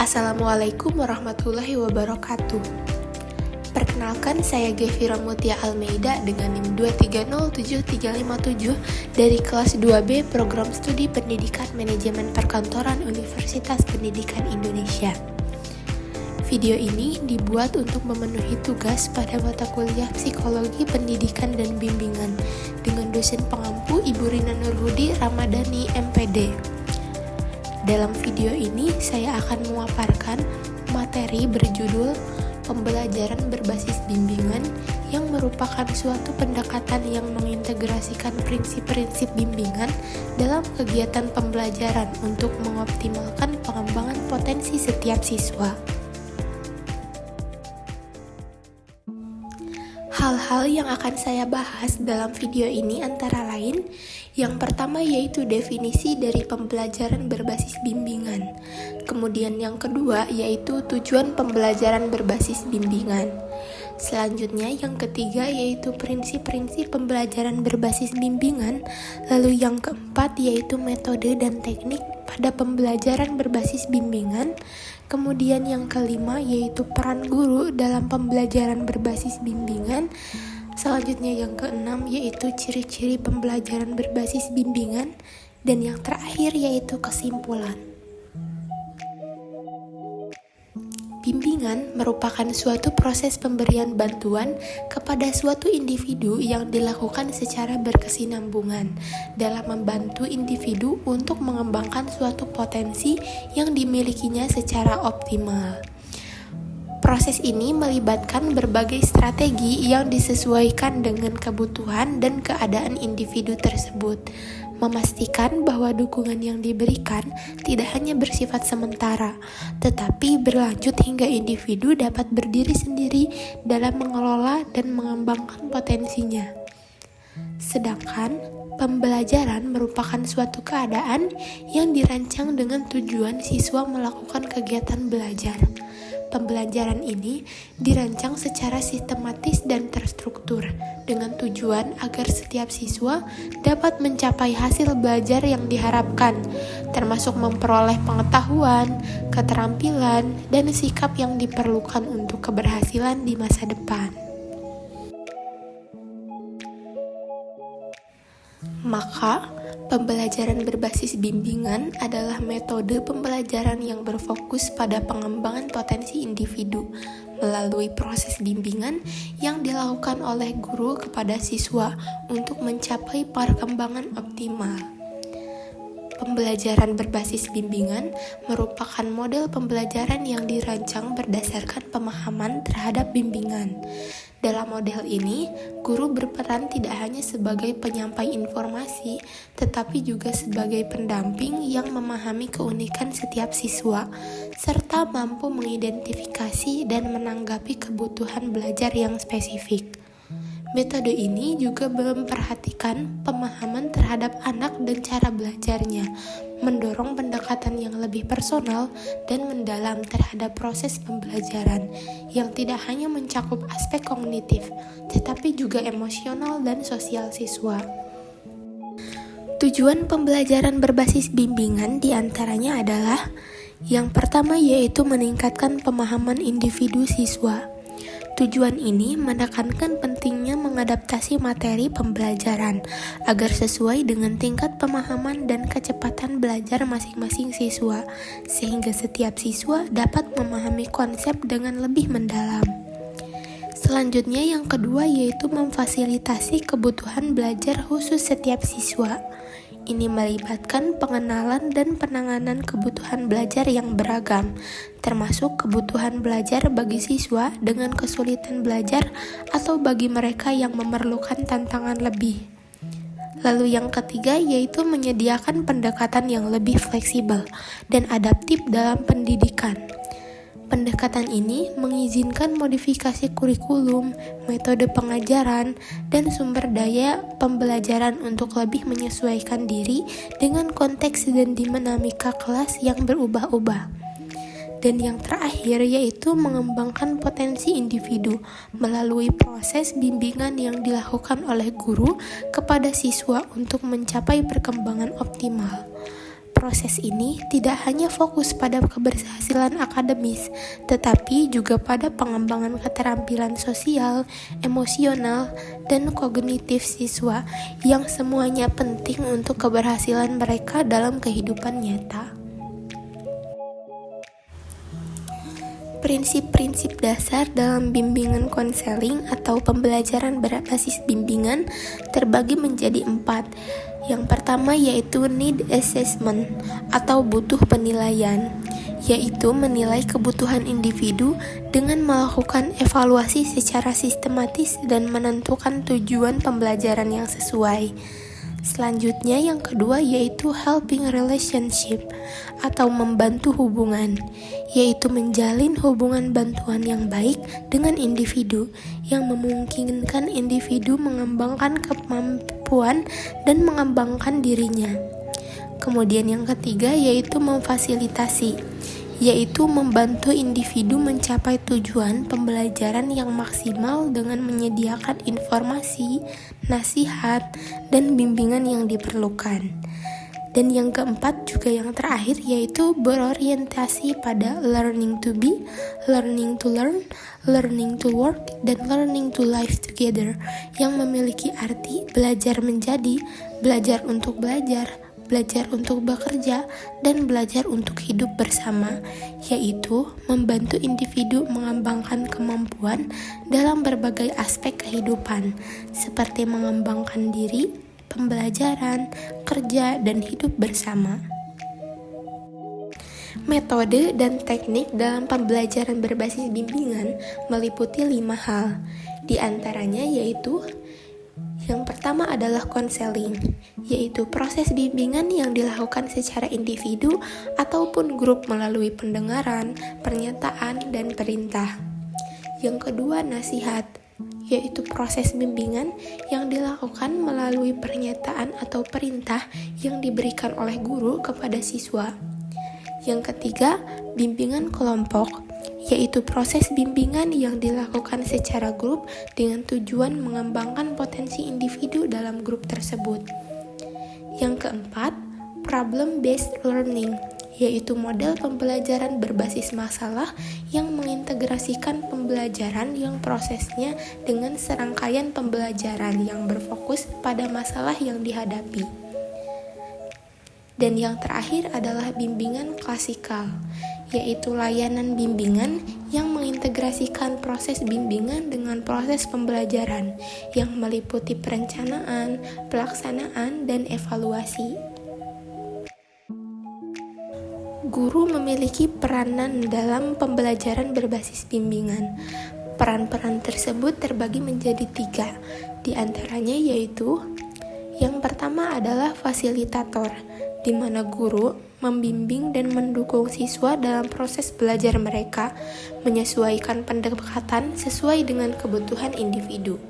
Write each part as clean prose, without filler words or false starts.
Assalamualaikum warahmatullahi wabarakatuh. Perkenalkan, saya Gevira Mutia Almeida dengan NIM 2307357 dari kelas 2B Program Studi Pendidikan Manajemen Perkantoran Universitas Pendidikan Indonesia. Video ini dibuat untuk memenuhi tugas pada mata kuliah Psikologi Pendidikan dan Bimbingan dengan dosen pengampu Ibu Rina Nurhudi Ramadhani, MPD. Dalam video ini, saya akan memaparkan materi berjudul Pembelajaran Berbasis Bimbingan yang merupakan suatu pendekatan yang mengintegrasikan prinsip-prinsip bimbingan dalam kegiatan pembelajaran untuk mengoptimalkan pengembangan potensi setiap siswa. Hal-hal yang akan saya bahas dalam video ini antara lain, yang pertama yaitu definisi dari pembelajaran berbasis bimbingan. Kemudian yang kedua yaitu tujuan pembelajaran berbasis bimbingan. Selanjutnya yang ketiga yaitu prinsip-prinsip pembelajaran berbasis bimbingan. Lalu yang keempat yaitu metode dan teknik pada pembelajaran berbasis bimbingan. Kemudian yang kelima yaitu peran guru dalam pembelajaran berbasis bimbingan. Selanjutnya yang keenam yaitu ciri-ciri pembelajaran berbasis bimbingan. Dan yang terakhir yaitu kesimpulan. Bimbingan merupakan suatu proses pemberian bantuan kepada suatu individu yang dilakukan secara berkesinambungan dalam membantu individu untuk mengembangkan suatu potensi yang dimilikinya secara optimal. Proses ini melibatkan berbagai strategi yang disesuaikan dengan kebutuhan dan keadaan individu tersebut, memastikan bahwa dukungan yang diberikan tidak hanya bersifat sementara, tetapi berlanjut hingga individu dapat berdiri sendiri dalam mengelola dan mengembangkan potensinya. Sedangkan pembelajaran merupakan suatu keadaan yang dirancang dengan tujuan siswa melakukan kegiatan belajar. Pembelajaran ini dirancang secara sistematis dan terstruktur dengan tujuan agar setiap siswa dapat mencapai hasil belajar yang diharapkan, termasuk memperoleh pengetahuan, keterampilan, dan sikap yang diperlukan untuk keberhasilan di masa depan. Maka, pembelajaran berbasis bimbingan adalah metode pembelajaran yang berfokus pada pengembangan potensi individu melalui proses bimbingan yang dilakukan oleh guru kepada siswa untuk mencapai perkembangan optimal. Pembelajaran berbasis bimbingan merupakan model pembelajaran yang dirancang berdasarkan pemahaman terhadap bimbingan. Dalam model ini, guru berperan tidak hanya sebagai penyampai informasi, tetapi juga sebagai pendamping yang memahami keunikan setiap siswa, serta mampu mengidentifikasi dan menanggapi kebutuhan belajar yang spesifik. Metode ini juga memperhatikan pemahaman terhadap anak dan cara belajarnya, mendorong pendekatan yang lebih personal dan mendalam terhadap proses pembelajaran, yang tidak hanya mencakup aspek kognitif, tetapi juga emosional dan sosial siswa. Tujuan pembelajaran berbasis bimbingan diantaranya adalah yang pertama yaitu meningkatkan pemahaman individu siswa. Tujuan ini menekankan pentingnya mengadaptasi materi pembelajaran agar sesuai dengan tingkat pemahaman dan kecepatan belajar masing-masing siswa, sehingga setiap siswa dapat memahami konsep dengan lebih mendalam. Selanjutnya yang kedua yaitu memfasilitasi kebutuhan belajar khusus setiap siswa. Ini melibatkan pengenalan dan penanganan kebutuhan belajar yang beragam, termasuk kebutuhan belajar bagi siswa dengan kesulitan belajar atau bagi mereka yang memerlukan tantangan lebih. Lalu yang ketiga yaitu menyediakan pendekatan yang lebih fleksibel dan adaptif dalam pendidikan. Pendekatan ini mengizinkan modifikasi kurikulum, metode pengajaran, dan sumber daya pembelajaran untuk lebih menyesuaikan diri dengan konteks dan dinamika kelas yang berubah-ubah. Dan yang terakhir yaitu mengembangkan potensi individu melalui proses bimbingan yang dilakukan oleh guru kepada siswa untuk mencapai perkembangan optimal. proses ini tidak hanya fokus pada keberhasilan akademis, tetapi juga pada pengembangan keterampilan sosial, emosional, dan kognitif siswa yang semuanya penting untuk keberhasilan mereka dalam kehidupan nyata. Prinsip-prinsip dasar dalam bimbingan konseling atau pembelajaran berbasis bimbingan terbagi menjadi 4. Yang pertama yaitu need assessment atau butuh penilaian, yaitu menilai kebutuhan individu dengan melakukan evaluasi secara sistematis dan menentukan tujuan pembelajaran yang sesuai. Selanjutnya yang kedua yaitu helping relationship atau membantu hubungan, yaitu menjalin hubungan bantuan yang baik dengan individu yang memungkinkan individu mengembangkan kemampuan dan mengembangkan dirinya. Kemudian yang ketiga yaitu memfasilitasi, yaitu membantu individu mencapai tujuan pembelajaran yang maksimal dengan menyediakan informasi, nasihat, dan bimbingan yang diperlukan. Dan yang keempat juga yang terakhir yaitu berorientasi pada learning to be, learning to learn, learning to work, dan learning to live together yang memiliki arti belajar menjadi, belajar untuk belajar, belajar untuk bekerja, dan belajar untuk hidup bersama, yaitu membantu individu mengembangkan kemampuan dalam berbagai aspek kehidupan, seperti mengembangkan diri, pembelajaran, kerja, dan hidup bersama. Metode dan teknik dalam pembelajaran berbasis bimbingan meliputi 5 hal, di antaranya yaitu yang pertama adalah konseling, yaitu proses bimbingan yang dilakukan secara individu ataupun grup melalui pendengaran, pernyataan, dan perintah. Yang kedua, nasihat, yaitu proses bimbingan yang dilakukan melalui pernyataan atau perintah yang diberikan oleh guru kepada siswa. Yang ketiga, bimbingan kelompok, yaitu proses bimbingan yang dilakukan secara grup dengan tujuan mengembangkan potensi individu dalam grup tersebut. Yang keempat, problem-based learning, yaitu model pembelajaran berbasis masalah yang mengintegrasikan pembelajaran yang prosesnya dengan serangkaian pembelajaran yang berfokus pada masalah yang dihadapi. Dan yang terakhir adalah bimbingan klasikal, yaitu layanan bimbingan yang mengintegrasikan proses bimbingan dengan proses pembelajaran yang meliputi perencanaan, pelaksanaan, dan evaluasi. Guru memiliki peranan dalam pembelajaran berbasis bimbingan. Peran-peran tersebut terbagi menjadi 3, di antaranya yaitu yang pertama adalah fasilitator, di mana guru membimbing dan mendukung siswa dalam proses belajar mereka, menyesuaikan pendekatan sesuai dengan kebutuhan individu.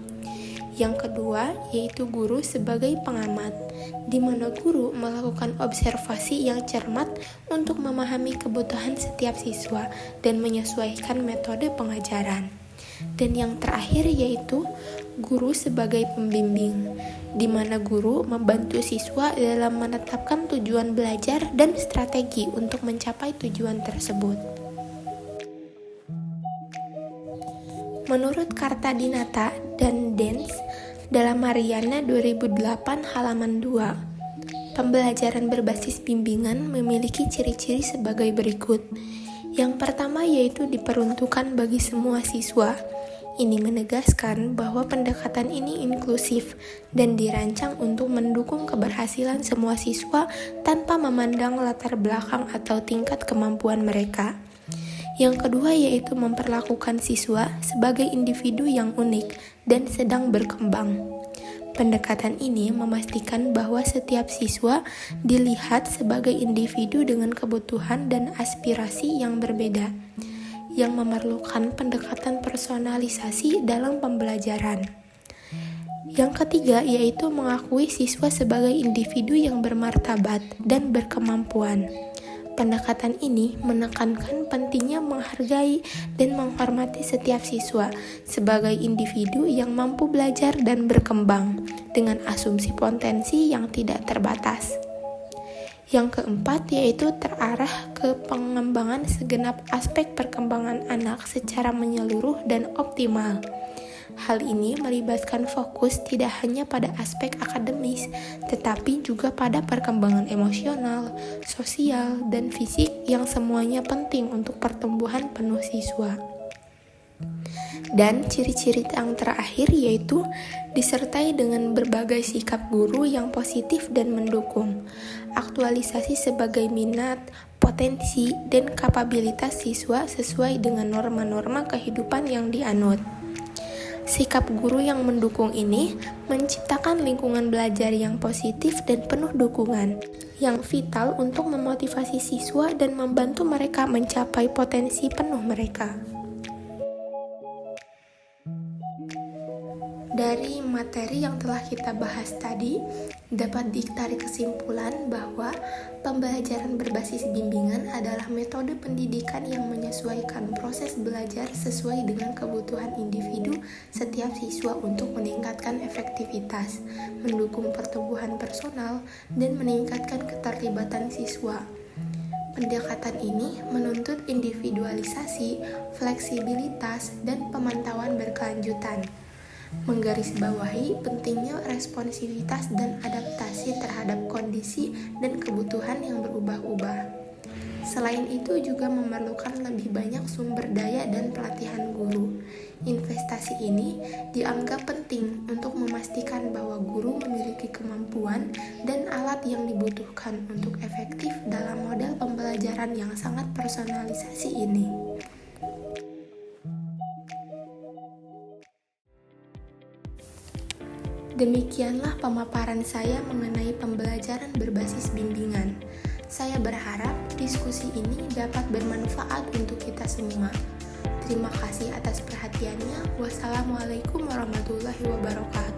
Yang kedua, yaitu guru sebagai pengamat, di mana guru melakukan observasi yang cermat untuk memahami kebutuhan setiap siswa dan menyesuaikan metode pengajaran. Dan yang terakhir yaitu guru sebagai pembimbing, di mana guru membantu siswa dalam menetapkan tujuan belajar dan strategi untuk mencapai tujuan tersebut. Menurut Kartadinata dan Dance dalam Mariana 2008 halaman 2, pembelajaran berbasis bimbingan memiliki ciri-ciri sebagai berikut. Yang pertama yaitu diperuntukkan bagi semua siswa. Ini menegaskan bahwa pendekatan ini inklusif dan dirancang untuk mendukung keberhasilan semua siswa tanpa memandang latar belakang atau tingkat kemampuan mereka. Yang kedua yaitu memperlakukan siswa sebagai individu yang unik dan sedang berkembang. Pendekatan ini memastikan bahwa setiap siswa dilihat sebagai individu dengan kebutuhan dan aspirasi yang berbeda, yang memerlukan pendekatan personalisasi dalam pembelajaran. Yang ketiga yaitu mengakui siswa sebagai individu yang bermartabat dan berkemampuan. Pendekatan ini menekankan pentingnya menghargai dan menghormati setiap siswa sebagai individu yang mampu belajar dan berkembang dengan asumsi potensi yang tidak terbatas. Yang keempat yaitu terarah ke pengembangan segenap aspek perkembangan anak secara menyeluruh dan optimal. Hal ini melibatkan fokus tidak hanya pada aspek akademis, tetapi juga pada perkembangan emosional, sosial, dan fisik yang semuanya penting untuk pertumbuhan penuh siswa. Dan ciri-ciri yang terakhir yaitu disertai dengan berbagai sikap guru yang positif dan mendukung, aktualisasi sebagai minat, potensi, dan kapabilitas siswa sesuai dengan norma-norma kehidupan yang dianut. Sikap guru yang mendukung ini menciptakan lingkungan belajar yang positif dan penuh dukungan, yang vital untuk memotivasi siswa dan membantu mereka mencapai potensi penuh mereka. Dari materi yang telah kita bahas tadi, dapat ditarik kesimpulan bahwa pembelajaran berbasis bimbingan adalah metode pendidikan yang menyesuaikan proses belajar sesuai dengan kebutuhan individu setiap siswa untuk meningkatkan efektivitas, mendukung pertumbuhan personal, dan meningkatkan keterlibatan siswa. Pendekatan ini menuntut individualisasi, fleksibilitas, dan pemantauan berkelanjutan, menggarisbawahi pentingnya responsivitas dan adaptasi terhadap kondisi dan kebutuhan yang berubah-ubah. Selain itu juga memerlukan lebih banyak sumber daya dan pelatihan guru. Investasi ini dianggap penting untuk memastikan bahwa guru memiliki kemampuan dan alat yang dibutuhkan untuk efektif dalam model pembelajaran yang sangat personalisasi ini. Demikianlah pemaparan saya mengenai pembelajaran berbasis bimbingan. Saya berharap diskusi ini dapat bermanfaat untuk kita semua. Terima kasih atas perhatiannya. Wassalamualaikum warahmatullahi wabarakatuh.